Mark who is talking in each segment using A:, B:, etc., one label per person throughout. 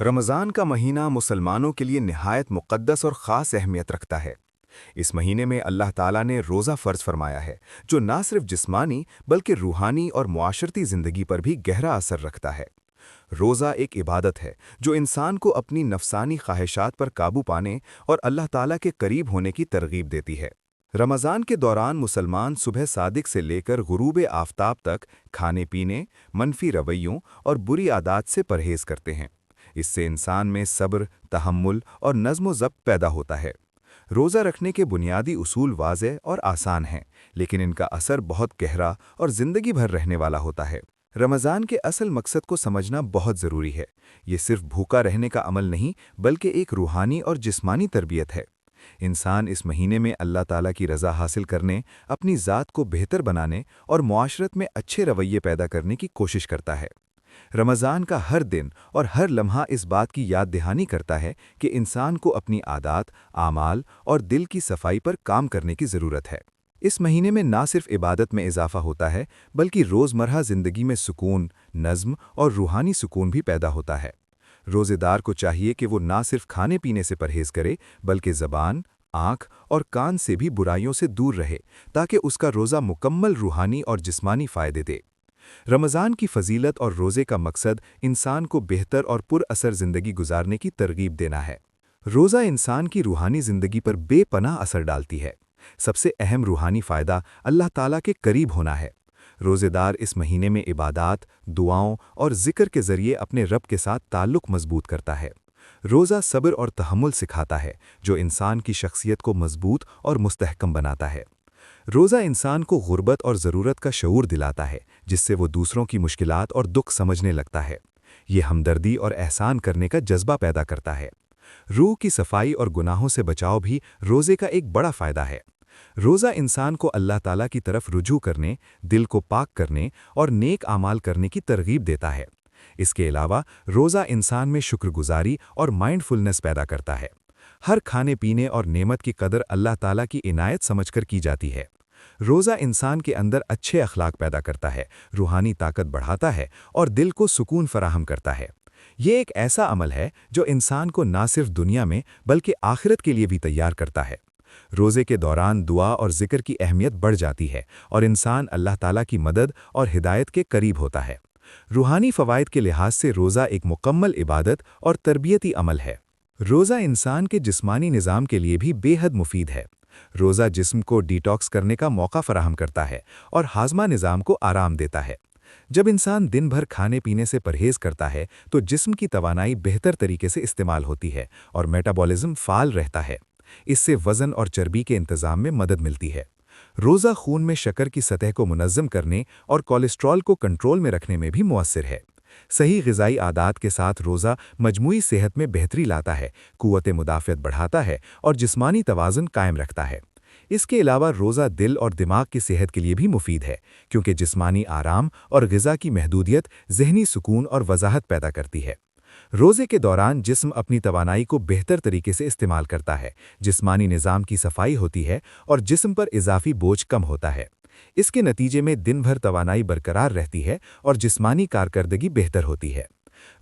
A: رمضان کا مہینہ مسلمانوں کے لیے نہایت مقدس اور خاص اہمیت رکھتا ہے۔ اس مہینے میں اللہ تعالیٰ نے روزہ فرض فرمایا ہے، جو نہ صرف جسمانی بلکہ روحانی اور معاشرتی زندگی پر بھی گہرا اثر رکھتا ہے۔ روزہ ایک عبادت ہے جو انسان کو اپنی نفسانی خواہشات پر قابو پانے اور اللہ تعالیٰ کے قریب ہونے کی ترغیب دیتی ہے۔ رمضان کے دوران مسلمان صبح صادق سے لے کر غروب آفتاب تک کھانے پینے، منفی رویوں اور بری عادات سے پرہیز کرتے ہیں۔ اس سے انسان میں صبر، تحمل اور نظم و ضبط پیدا ہوتا ہے۔ روزہ رکھنے کے بنیادی اصول واضح اور آسان ہیں، لیکن ان کا اثر بہت گہرا اور زندگی بھر رہنے والا ہوتا ہے۔ رمضان کے اصل مقصد کو سمجھنا بہت ضروری ہے۔ یہ صرف بھوکا رہنے کا عمل نہیں، بلکہ ایک روحانی اور جسمانی تربیت ہے۔ انسان اس مہینے میں اللہ تعالیٰ کی رضا حاصل کرنے، اپنی ذات کو بہتر بنانے اور معاشرت میں اچھے رویے پیدا کرنے کی کوشش کرتا ہے۔ رمضان کا ہر دن اور ہر لمحہ اس بات کی یاد دہانی کرتا ہے کہ انسان کو اپنی عادات، اعمال اور دل کی صفائی پر کام کرنے کی ضرورت ہے۔ اس مہینے میں نہ صرف عبادت میں اضافہ ہوتا ہے، بلکہ روزمرہ زندگی میں سکون، نظم اور روحانی سکون بھی پیدا ہوتا ہے۔ روزے دار کو چاہیے کہ وہ نہ صرف کھانے پینے سے پرہیز کرے، بلکہ زبان، آنکھ اور کان سے بھی برائیوں سے دور رہے، تاکہ اس کا روزہ مکمل روحانی اور جسمانی فائدے دے۔ رمضان کی فضیلت اور روزے کا مقصد انسان کو بہتر اور پر اثر زندگی گزارنے کی ترغیب دینا ہے۔ روزہ انسان کی روحانی زندگی پر بے پناہ اثر ڈالتی ہے۔ سب سے اہم روحانی فائدہ اللہ تعالیٰ کے قریب ہونا ہے۔ روزے دار اس مہینے میں عبادات، دعاؤں اور ذکر کے ذریعے اپنے رب کے ساتھ تعلق مضبوط کرتا ہے۔ روزہ صبر اور تحمل سکھاتا ہے، جو انسان کی شخصیت کو مضبوط اور مستحکم بناتا ہے۔ روزہ انسان کو غربت اور ضرورت کا شعور دلاتا ہے، جس سے وہ دوسروں کی مشکلات اور دکھ سمجھنے لگتا ہے۔ یہ ہمدردی اور احسان کرنے کا جذبہ پیدا کرتا ہے۔ روح کی صفائی اور گناہوں سے بچاؤ بھی روزے کا ایک بڑا فائدہ ہے۔ روزہ انسان کو اللہ تعالیٰ کی طرف رجوع کرنے، دل کو پاک کرنے اور نیک اعمال کرنے کی ترغیب دیتا ہے۔ اس کے علاوہ روزہ انسان میں شکر گزاری اور مائنڈ فلنس پیدا کرتا ہے۔ ہر کھانے پینے اور نعمت کی قدر اللہ تعالیٰ کی عنایت سمجھ کر کی جاتی ہے۔ روزہ انسان کے اندر اچھے اخلاق پیدا کرتا ہے، روحانی طاقت بڑھاتا ہے اور دل کو سکون فراہم کرتا ہے۔ یہ ایک ایسا عمل ہے جو انسان کو نہ صرف دنیا میں بلکہ آخرت کے لیے بھی تیار کرتا ہے۔ روزے کے دوران دعا اور ذکر کی اہمیت بڑھ جاتی ہے اور انسان اللہ تعالیٰ کی مدد اور ہدایت کے قریب ہوتا ہے۔ روحانی فوائد کے لحاظ سے روزہ ایک مکمل عبادت اور تربیتی عمل ہے۔ روزہ انسان کے جسمانی نظام کے لیے بھی بے حد مفید ہے۔ روزہ جسم کو ڈیٹاکس کرنے کا موقع فراہم کرتا ہے اور ہاضمہ نظام کو آرام دیتا ہے۔ جب انسان دن بھر کھانے پینے سے پرہیز کرتا ہے تو جسم کی توانائی بہتر طریقے سے استعمال ہوتی ہے اور میٹابولزم فعال رہتا ہے۔ اس سے وزن اور چربی کے انتظام میں مدد ملتی ہے۔ روزہ خون میں شکر کی سطح کو منظم کرنے اور کولیسٹرول کو کنٹرول میں رکھنے میں بھی مؤثر ہے۔ صحیح غذائی عادات کے ساتھ روزہ مجموعی صحت میں بہتری لاتا ہے، قوت مدافعت بڑھاتا ہے اور جسمانی توازن قائم رکھتا ہے۔ اس کے علاوہ روزہ دل اور دماغ کی صحت کے لیے بھی مفید ہے، کیونکہ جسمانی آرام اور غذا کی محدودیت ذہنی سکون اور وضاحت پیدا کرتی ہے۔ روزے کے دوران جسم اپنی توانائی کو بہتر طریقے سے استعمال کرتا ہے، جسمانی نظام کی صفائی ہوتی ہے اور جسم پر اضافی بوجھ کم ہوتا ہے۔ اس کے نتیجے میں دن بھر توانائی برقرار رہتی ہے اور جسمانی کارکردگی بہتر ہوتی ہے۔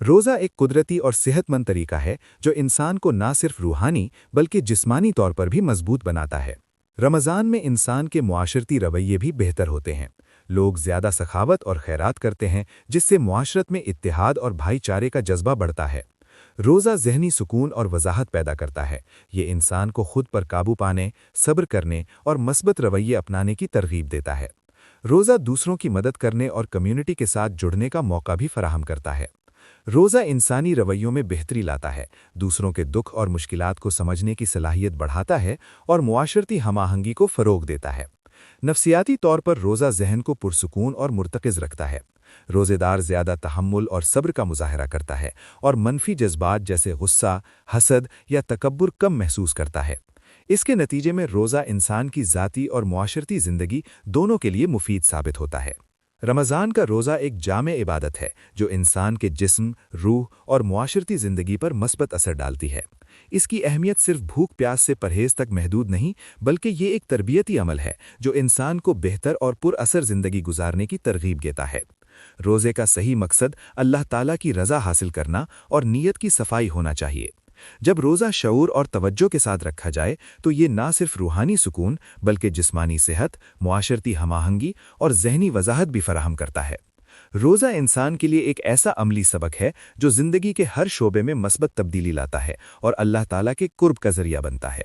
A: روزہ ایک قدرتی اور صحت مند طریقہ ہے جو انسان کو نہ صرف روحانی بلکہ جسمانی طور پر بھی مضبوط بناتا ہے۔ رمضان میں انسان کے معاشرتی رویے بھی بہتر ہوتے ہیں۔ لوگ زیادہ سخاوت اور خیرات کرتے ہیں، جس سے معاشرت میں اتحاد اور بھائی چارے کا جذبہ بڑھتا ہے۔ روزہ ذہنی سکون اور وضاحت پیدا کرتا ہے۔ یہ انسان کو خود پر قابو پانے، صبر کرنے اور مثبت رویے اپنانے کی ترغیب دیتا ہے۔ روزہ دوسروں کی مدد کرنے اور کمیونٹی کے ساتھ جڑنے کا موقع بھی فراہم کرتا ہے۔ روزہ انسانی رویوں میں بہتری لاتا ہے، دوسروں کے دکھ اور مشکلات کو سمجھنے کی صلاحیت بڑھاتا ہے اور معاشرتی ہم آہنگی کو فروغ دیتا ہے۔ نفسیاتی طور پر روزہ ذہن کو پرسکون اور مرتکز رکھتا ہے۔ روزے دار زیادہ تحمل اور صبر کا مظاہرہ کرتا ہے اور منفی جذبات جیسے غصہ، حسد یا تکبر کم محسوس کرتا ہے۔ اس کے نتیجے میں روزہ انسان کی ذاتی اور معاشرتی زندگی دونوں کے لیے مفید ثابت ہوتا ہے۔ رمضان کا روزہ ایک جامع عبادت ہے جو انسان کے جسم، روح اور معاشرتی زندگی پر مثبت اثر ڈالتی ہے۔ اس کی اہمیت صرف بھوک پیاس سے پرہیز تک محدود نہیں، بلکہ یہ ایک تربیتی عمل ہے جو انسان کو بہتر اور پر اثر زندگی گزارنے کی ترغیب دیتا ہے۔ روزے کا صحیح مقصد اللہ تعالیٰ کی رضا حاصل کرنا اور نیت کی صفائی ہونا چاہیے۔ جب روزہ شعور اور توجہ کے ساتھ رکھا جائے تو یہ نہ صرف روحانی سکون بلکہ جسمانی صحت، معاشرتی ہم آہنگی اور ذہنی وضاحت بھی فراہم کرتا ہے۔ روزہ انسان کے لیے ایک ایسا عملی سبق ہے جو زندگی کے ہر شعبے میں مثبت تبدیلی لاتا ہے اور اللہ تعالیٰ کے قرب کا ذریعہ بنتا ہے۔